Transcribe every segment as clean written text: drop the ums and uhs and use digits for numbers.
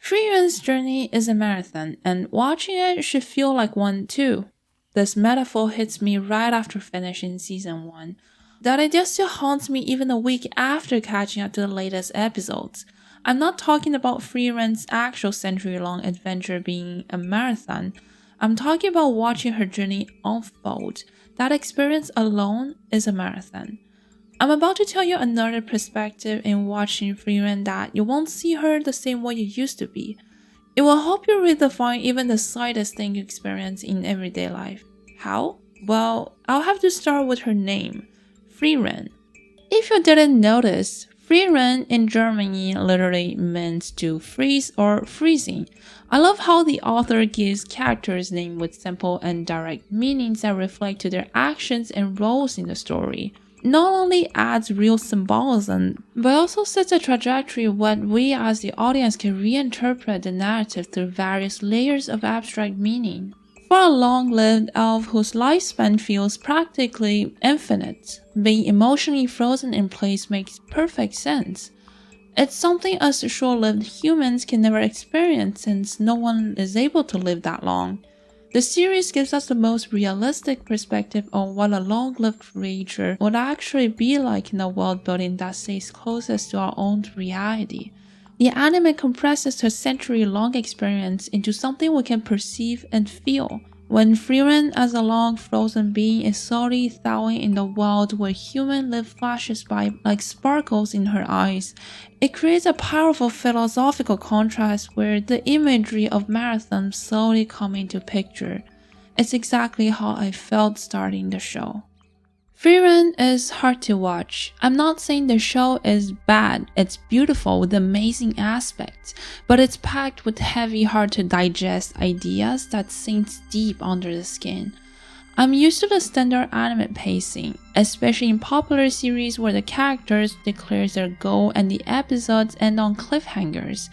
Frieren's journey is a marathon, and watching it should feel like one too. This metaphor hits me right after finishing season 1. That idea still haunts me even a week after catching up to the latest episodes. I'm not talking about Frieren's actual century-long adventure being a marathon. I'm talking about watching her journey unfold. That experience alone is a marathon. I'm about to tell you another perspective in watching Frieren that you won't see her the same way you used to be. It will help you redefine even the slightest thing you experience in everyday life. How? Well, I'll have to start with her name, Frieren. If you didn't notice, Frieren in Germany literally means to freeze or freezing. I love how the author gives characters names with simple and direct meanings that reflect to their actions and roles in the story. Not only adds real symbolism, but also sets a trajectory of what we as the audience can reinterpret the narrative through various layers of abstract meaning. For a long-lived elf whose lifespan feels practically infinite, being emotionally frozen in place makes perfect sense. It's something us short-lived humans can never experience since no one is able to live that long. The series gives us the most realistic perspective on what a long-lived creature would actually be like in a world building that stays closest to our own reality. The anime compresses her century-long experience into something we can perceive and feel. When Frieren as a long frozen being is slowly thawing in the world where human life flashes by like sparkles in her eyes, it creates a powerful philosophical contrast where the imagery of marathon slowly come into picture. It's exactly how I felt starting the show. Frieren is hard to watch. I'm not saying the show is bad, it's beautiful with amazing aspects, but it's packed with heavy, hard to digest ideas that sinks deep under the skin. I'm used to the standard anime pacing, especially in popular series where the characters declare their goal and the episodes end on cliffhangers.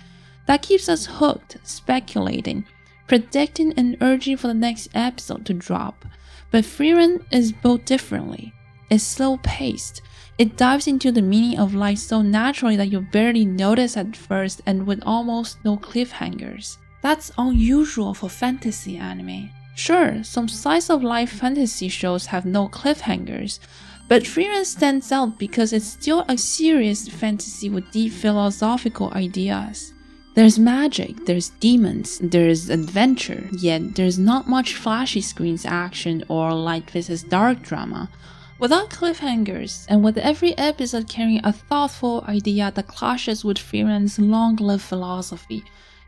That keeps us hooked, speculating, predicting and urging for the next episode to drop. But Frieren is built differently. It's slow paced. It dives into the meaning of life so naturally that you barely notice at first and with almost no cliffhangers. That's unusual for fantasy anime. Sure, some slice of life fantasy shows have no cliffhangers, but Frieren stands out because it's still a serious fantasy with deep philosophical ideas. There's magic, there's demons, there's adventure, yet there's not much flashy screens action or light versus dark drama. Without cliffhangers, and with every episode carrying a thoughtful idea that clashes with Frieren's long-lived philosophy,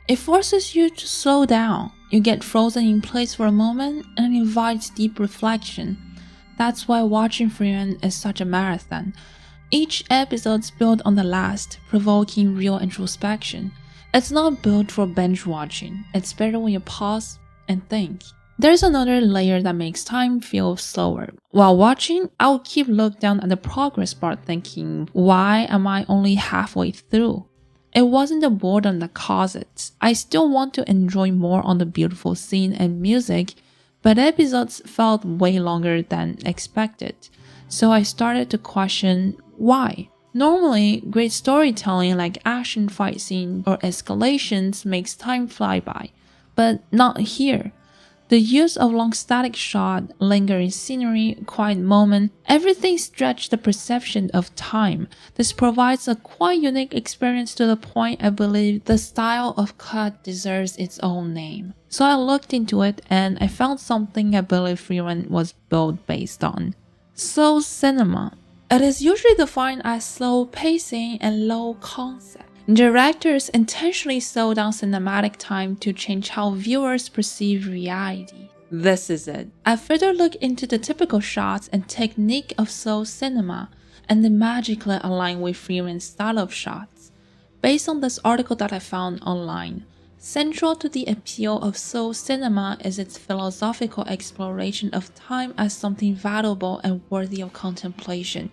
it forces you to slow down. You get frozen in place for a moment and invites deep reflection. That's why watching Frieren is such a marathon. Each episode's built on the last, provoking real introspection. It's not built for binge watching. It's better when you pause and think. There's another layer that makes time feel slower. While watching, I'll keep looking down at the progress bar thinking, why am I only halfway through? It wasn't the boredom that caused it. I still want to enjoy more on the beautiful scene and music, but episodes felt way longer than expected. So I started to question why. Normally, great storytelling like action fight scene or escalations makes time fly by, but not here. The use of long static shot, lingering scenery, quiet moment, everything stretched the perception of time. This provides a quite unique experience to the point I believe the style of cut deserves its own name. So I looked into it and I found something I believe Frieren was built based on. Slow cinema. It is usually defined as slow pacing and low concept. Directors intentionally slow down cinematic time to change how viewers perceive reality. This is it. I further look into the typical shots and technique of slow cinema, and they magically align with Frieren's style of shots. Based on this article that I found online, central to the appeal of slow cinema is its philosophical exploration of time as something valuable and worthy of contemplation.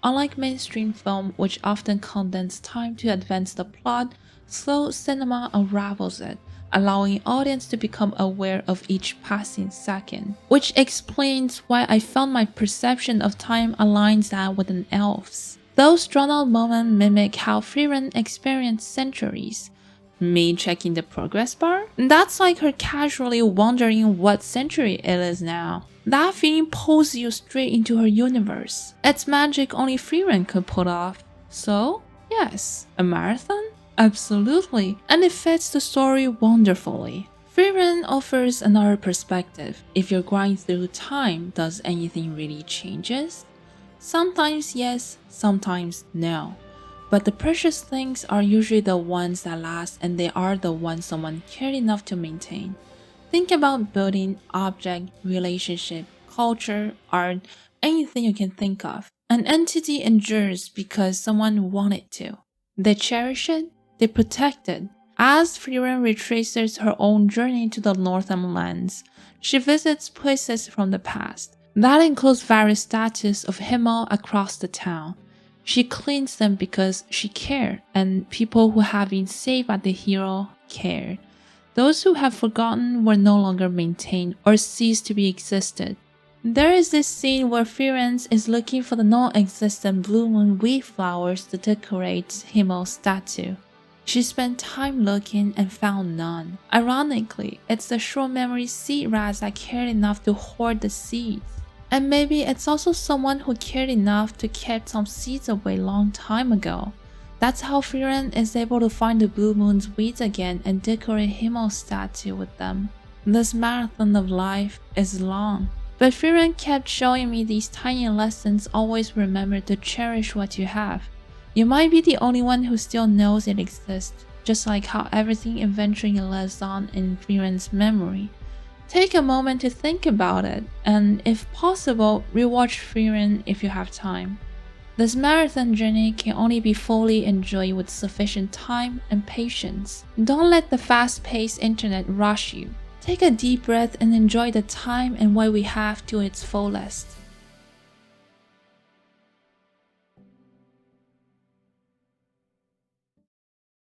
Unlike mainstream film, which often condense time to advance the plot, slow cinema unravels it, allowing audience to become aware of each passing second, which explains why I found my perception of time aligns that with an elf's. Those drawn-out moments mimic how Frieren experienced centuries. me checking the progress bar? That's like her casually wondering what century it is now. That feeling pulls you straight into her universe. It's magic only Frieren could pull off. So, yes, a marathon? Absolutely, and it fits the story wonderfully. Frieren offers another perspective. If you're going through time, does anything really changes? Sometimes yes, sometimes no. But the precious things are usually the ones that last, and they are the ones someone cared enough to maintain. Think about building, object, relationship, culture, art, anything you can think of. An entity endures because someone wanted to. They cherish it, they protect it. As Frieren retraces her own journey to the northern lands, she visits places from the past. That includes various statues of Himmel across the town. She cleans them because she cared, and people who have been saved by the hero cared. Those who have forgotten were no longer maintained or ceased to be existed. There is this scene where Frieren is looking for the non-existent blue moon wheat flowers to decorate Himmel's statue. She spent time looking and found none. Ironically, it's the short memory seed rats that cared enough to hoard the seeds. And maybe it's also someone who cared enough to keep some seeds away long time ago. That's how Frieren is able to find the blue moon's weeds again and decorate Himmel's statue with them. This marathon of life is long. But Frieren kept showing me these tiny lessons. Always remember to cherish what you have. You might be the only one who still knows it exists, just like how everything eventually lives on in Frieren's memory. Take a moment to think about it, and if possible, rewatch Frieren if you have time. This marathon journey can only be fully enjoyed with sufficient time and patience. Don't let the fast-paced internet rush you. Take a deep breath and enjoy the time and what we have to its fullest.